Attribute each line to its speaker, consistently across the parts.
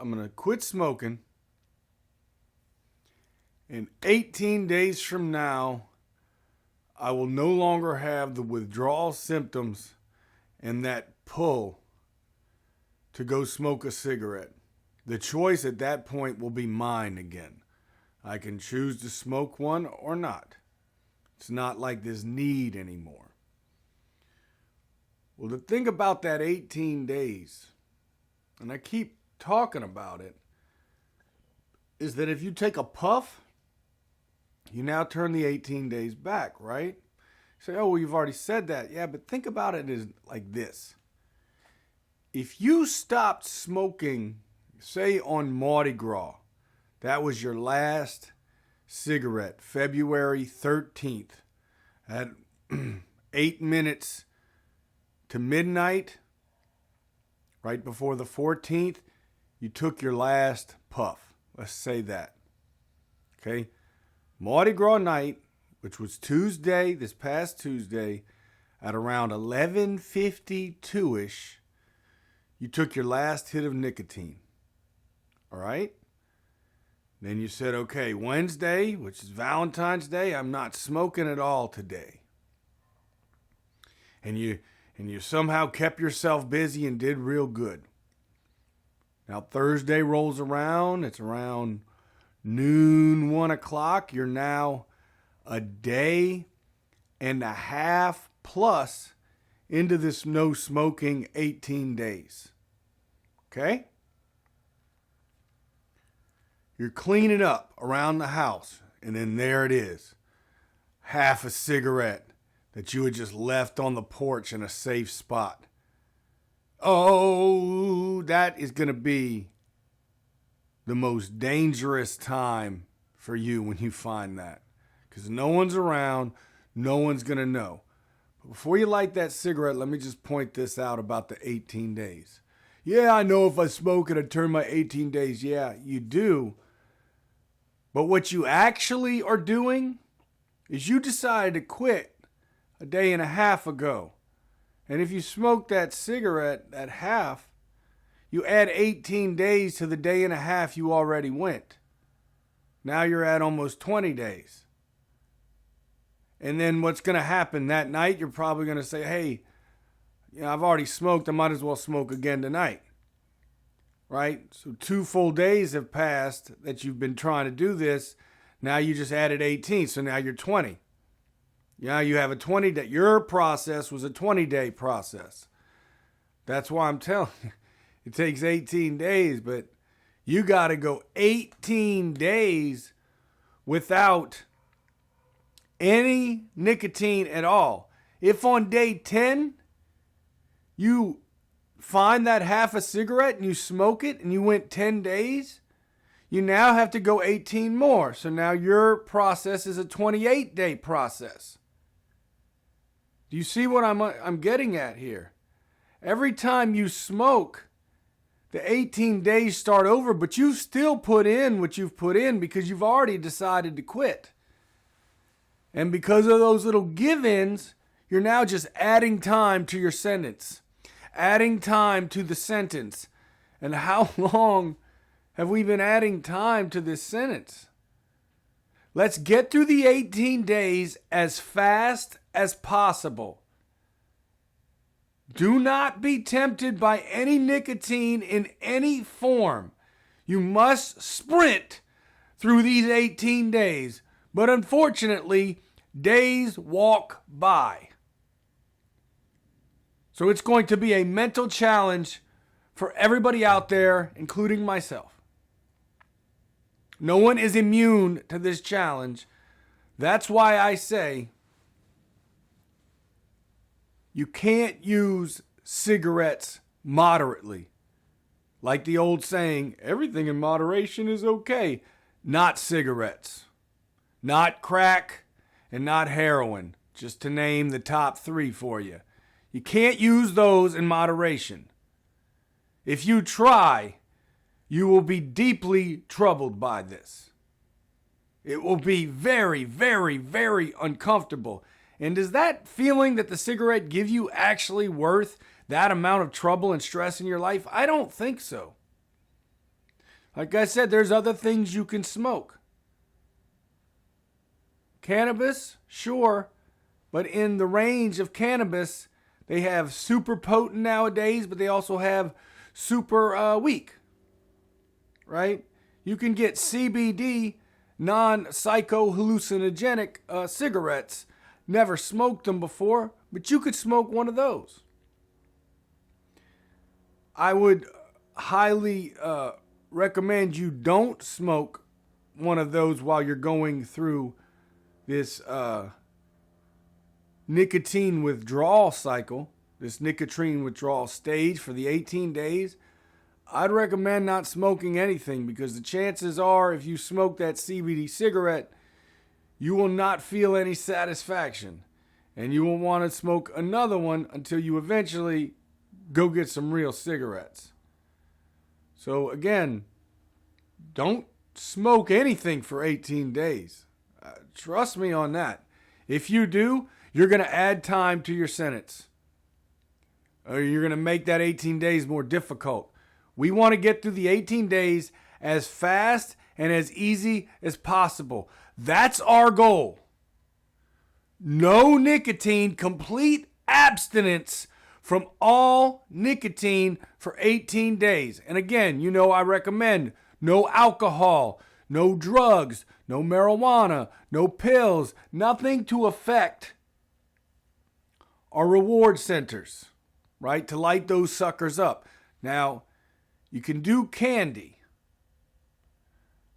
Speaker 1: I'm going to quit smoking. And 18 days from now, I will no longer have the withdrawal symptoms and that pull to go smoke a cigarette. The choice at that point will be mine again. I can choose to smoke one or not. It's not like this need anymore. Well, the thing about that 18 days, and I keep talking about it, is that if you take a puff, you now turn the 18 days back, right? You say, oh, well, you've already said that. Yeah, but think about it as like this. If you stopped smoking, say on Mardi Gras, that was your last cigarette, February 13th, at 8 minutes to midnight, right before the 14th, you took your last puff. Let's say that. Okay? Mardi Gras night, which was Tuesday, this past Tuesday, at around 11:52-ish, you took your last hit of nicotine. All right? Then you said, okay, Wednesday, which is Valentine's Day, I'm not smoking at all today. And you somehow kept yourself busy and did real good. Now Thursday rolls around, it's around noon, 1 o'clock. You're now a day and a half plus into this no smoking 18 days. Okay? You're cleaning up around the house, and then there it is. Half a cigarette that you had just left on the porch in a safe spot. Oh, that is going to be the most dangerous time for you when you find that. Because no one's around, no one's going to know. But before you light that cigarette, let me just point this out about the 18 days. Yeah, I know if I smoke it, I turn my 18 days. Yeah, you do. But what you actually are doing is you decided to quit a day and a half ago. And if you smoke that cigarette, that half, you add 18 days to the day and a half you already went. Now you're at almost 20 days. And then what's going to happen that night, you're probably going to say, hey, I've already smoked. I might as well smoke again tonight. Right? So 2 full days have passed that you've been trying to do this. Now you just added 18. So now you're 20. Yeah, you have a 20 day. Your process was a 20-day process. That's why I'm telling you. It takes 18 days, but you got to go 18 days without any nicotine at all. If on day 10 you find that half a cigarette and you smoke it and you went 10 days, you now have to go 18 more. So now your process is a 28-day process. Do you see what I'm getting at here? Every time you smoke, the 18 days start over, but you still put in what you've put in because you've already decided to quit. And because of those little give-ins, you're now just adding time to your sentence. Adding time to the sentence. And how long have we been adding time to this sentence? Let's get through the 18 days as fast as possible. Do not be tempted by any nicotine in any form. You must sprint through these 18 days. But unfortunately, days walk by. So it's going to be a mental challenge for everybody out there, including myself. No one is immune to this challenge. That's why I say you can't use cigarettes moderately. Like the old saying, everything in moderation is okay. Not cigarettes. Not crack and not heroin. Just to name the top 3 for you. You can't use those in moderation. If you try, you will be deeply troubled by this. It will be very, very, very uncomfortable. And does that feeling that the cigarette give you actually worth that amount of trouble and stress in your life? I don't think so. Like I said, there's other things you can smoke. Cannabis, sure, but in the range of cannabis, they have super potent nowadays, but they also have super weak, right? You can get CBD, non-psycho-hallucinogenic cigarettes. Never smoked them before, but you could smoke one of those. I would highly recommend you don't smoke one of those while you're going through this nicotine withdrawal cycle, this nicotine withdrawal stage for the 18 days. I'd recommend not smoking anything because the chances are if you smoke that CBD cigarette, you will not feel any satisfaction. And you will want to smoke another one until you eventually go get some real cigarettes. So again, don't smoke anything for 18 days. Trust me on that. If you do, you're going to add time to your sentence. Or you're going to make that 18 days more difficult. We want to get through the 18 days as fast and as easy as possible. That's our goal. No nicotine, complete abstinence from all nicotine for 18 days. And again, you know I recommend no alcohol, no drugs, no marijuana, no pills, nothing to affect our reward centers, right? To light those suckers up. Now, you can do candy.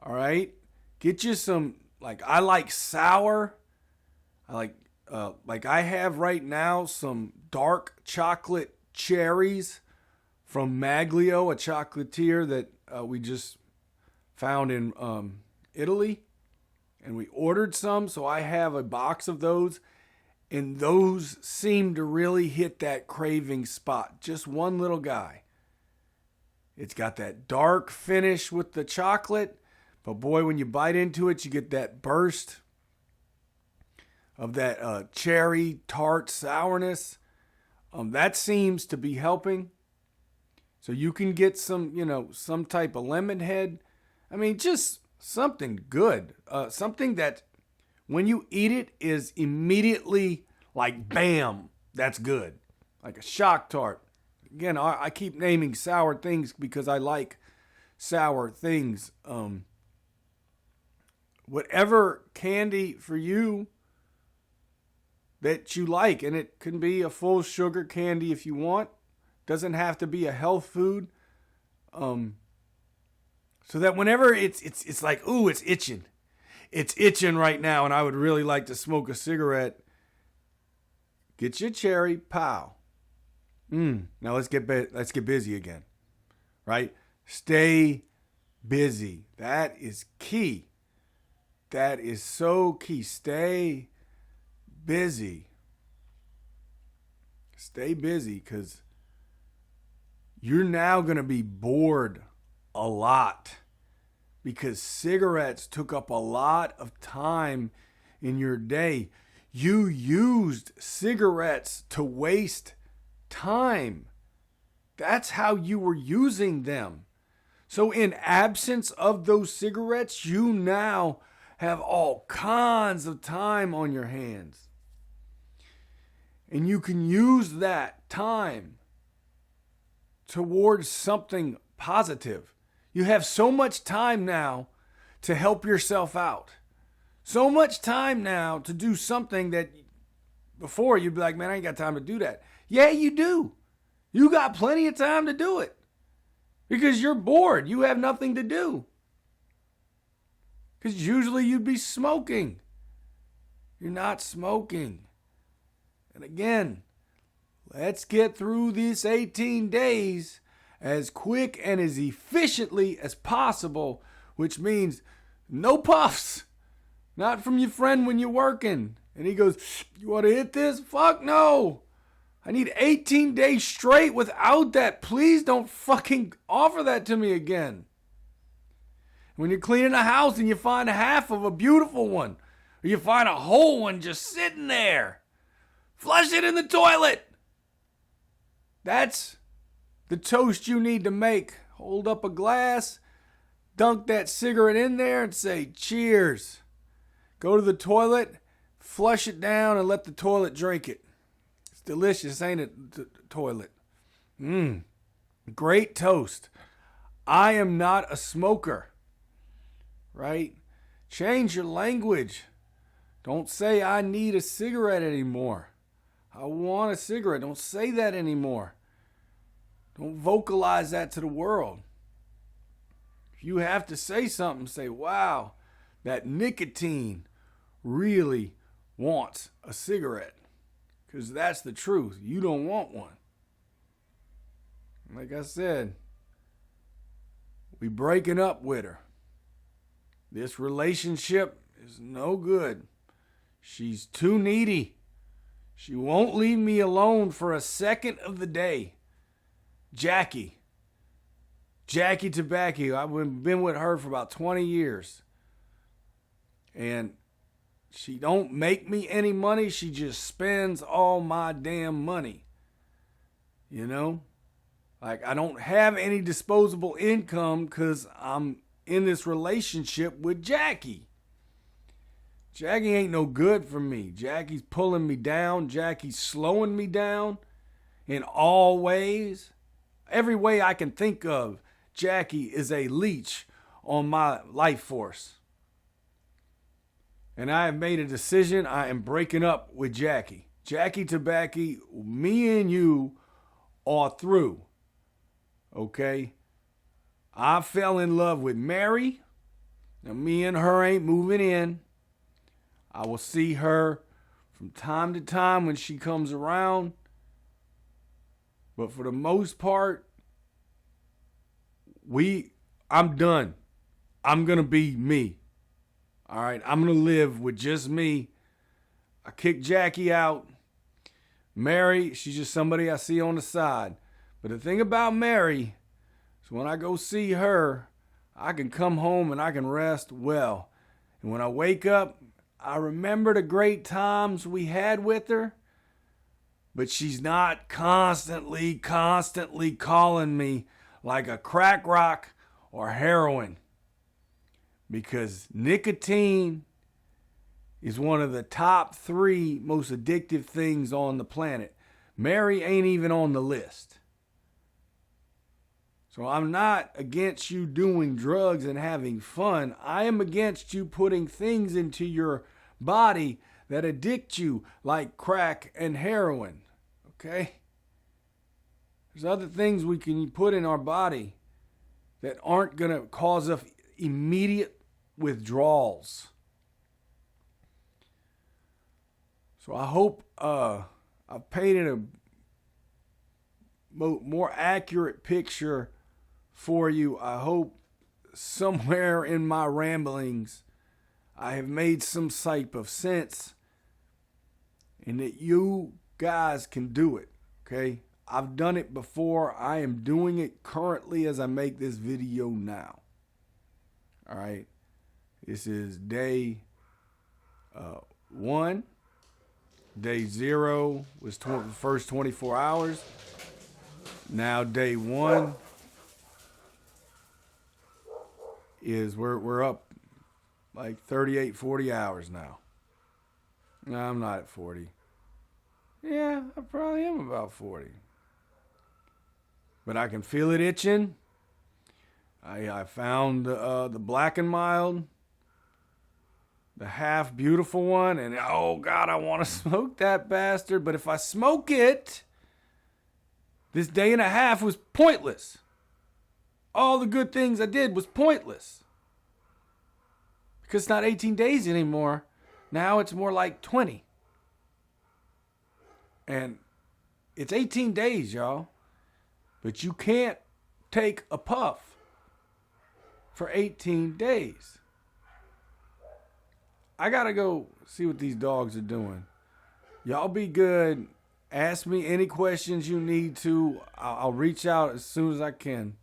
Speaker 1: All right? Get you some, I like sour. I have right now some dark chocolate cherries from Maglio, a chocolatier that we just found in Italy. And we ordered some, so I have a box of those. And those seem to really hit that craving spot. Just one little guy. It's got that dark finish with the chocolate. But boy, when you bite into it, you get that burst of that cherry tart sourness. That seems to be helping. So you can get some, some type of lemon head. I mean, just something good. Something that when you eat it is immediately like, bam, that's good. Like a shock tart. Again, I keep naming sour things because I like sour things. Whatever candy for you that you like, and it can be a full sugar candy if you want. Doesn't have to be a health food. So that whenever it's like, ooh, it's itching. It's itching right now, and I would really like to smoke a cigarette. Get your cherry, pow. Now let's get busy again, right? Stay busy. That is key. That is so key. Stay busy. Stay busy because you're now going to be bored a lot because cigarettes took up a lot of time in your day. You used cigarettes to waste time. That's how you were using them. So in absence of those cigarettes, you now have all kinds of time on your hands. And you can use that time towards something positive. You have so much time now to help yourself out. So much time now to do something that before you'd be like, man, I ain't got time to do that. Yeah, you do. You got plenty of time to do it. Because you're bored. You have nothing to do. Because usually you'd be smoking. You're not smoking. And again, let's get through these 18 days as quick and as efficiently as possible, which means no puffs. Not from your friend when you're working. And he goes, you want to hit this? Fuck no. I need 18 days straight without that. Please don't fucking offer that to me again. When you're cleaning a house and you find half of a beautiful one, or you find a whole one just sitting there, flush it in the toilet. That's the toast you need to make. Hold up a glass, dunk that cigarette in there and say, cheers. Go to the toilet, flush it down, and let the toilet drink it. It's delicious, ain't it, the toilet? Great toast. I am not a smoker, right? Change your language. Don't say I need a cigarette anymore. I want a cigarette. Don't say that anymore. Don't vocalize that to the world. If you have to say something, say, wow, that nicotine really wants a cigarette. Because that's the truth. You don't want one. Like I said, we breaking up with her. This relationship is no good. She's too needy. She won't leave me alone for a second of the day. Jackie Tobacco. I've been with her for about 20 years. And she don't make me any money. She just spends all my damn money. You know? Like, I don't have any disposable income because I'm in this relationship with Jackie. Jackie ain't no good for me. Jackie's pulling me down. Jackie's slowing me down in all ways. Every way I can think of, Jackie is a leech on my life force. And I have made a decision. I am breaking up with Jackie. Jackie Tobacco, me and you are through. Okay? I fell in love with Mary. Now, me and her ain't moving in. I will see her from time to time when she comes around. But for the most part, I'm done. I'm going to be me. All right? I'm going to live with just me. I kicked Jackie out. Mary, she's just somebody I see on the side. But the thing about Mary is when I go see her, I can come home and I can rest well. And when I wake up, I remember the great times we had with her, but she's not constantly calling me like a crack rock or heroin, because nicotine is one of the top 3 most addictive things on the planet. Mary ain't even on the list. So I'm not against you doing drugs and having fun. I am against you putting things into your body that addict you like crack and heroin. Okay? There's other things we can put in our body that aren't going to cause us immediate withdrawals. So I hope I've painted a more accurate picture for you. I hope somewhere in my ramblings I have made some type of sense and that you guys can do it, okay? I've done it before. I am doing it currently as I make this video now. All right? This is day 1. Day 0 was the first 24 hours. Now day 1 is we're up like 38, 40 hours now. No, I'm not at 40. Yeah, I probably am about 40. But I can feel it itching. I found the Black and Mild, the half beautiful one, and oh God, I want to smoke that bastard. But if I smoke it, this day and a half was pointless. All the good things I did was pointless. Because it's not 18 days anymore. Now it's more like 20. And it's 18 days, y'all. But you can't take a puff for 18 days. I gotta go see what these dogs are doing. Y'all be good. Ask me any questions you need to. I'll reach out as soon as I can.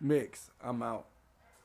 Speaker 1: Mixx, I'm out.